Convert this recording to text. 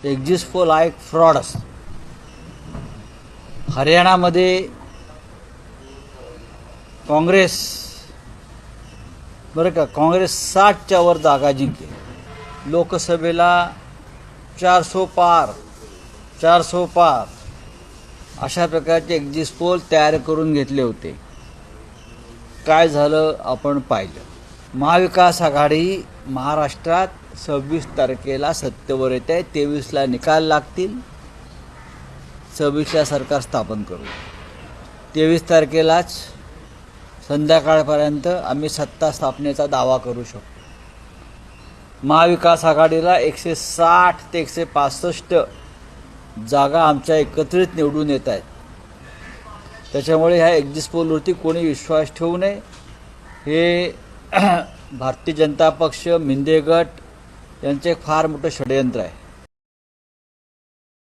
Exit poll हा एक fraud असतो. हरियाणामध्ये काँग्रेस बरं का, काँग्रेस 60च्या वर जागा जिंकली. लोकसभेला 400 पार अशा प्रकारचे एक्झिट पोल तयार करून घेतले होते. काय झालं आपण पाहिलं. महाविकास आघाडी महाराष्ट्रात 26 तारखेला सत्तेवर येते आहे. 23ला निकाल लागतील. 26ला सरकार स्थापन करू. 23 तारखेलाच संध्याकाळपर्यंत आम्ही सत्ता स्थापनेचा दावा करू शकतो. महाविकास आघाडीला 160 ते 165 जागा आमच्या एकत्रित निवडून येत आहेत. त्याच्यामुळे ह्या एक्झिट पोलवरती कोणी विश्वास ठेवू नये. हे भारतीय जनता पक्ष, मिंदे गट यांचे एक फार मोठं षडयंत्र आहे.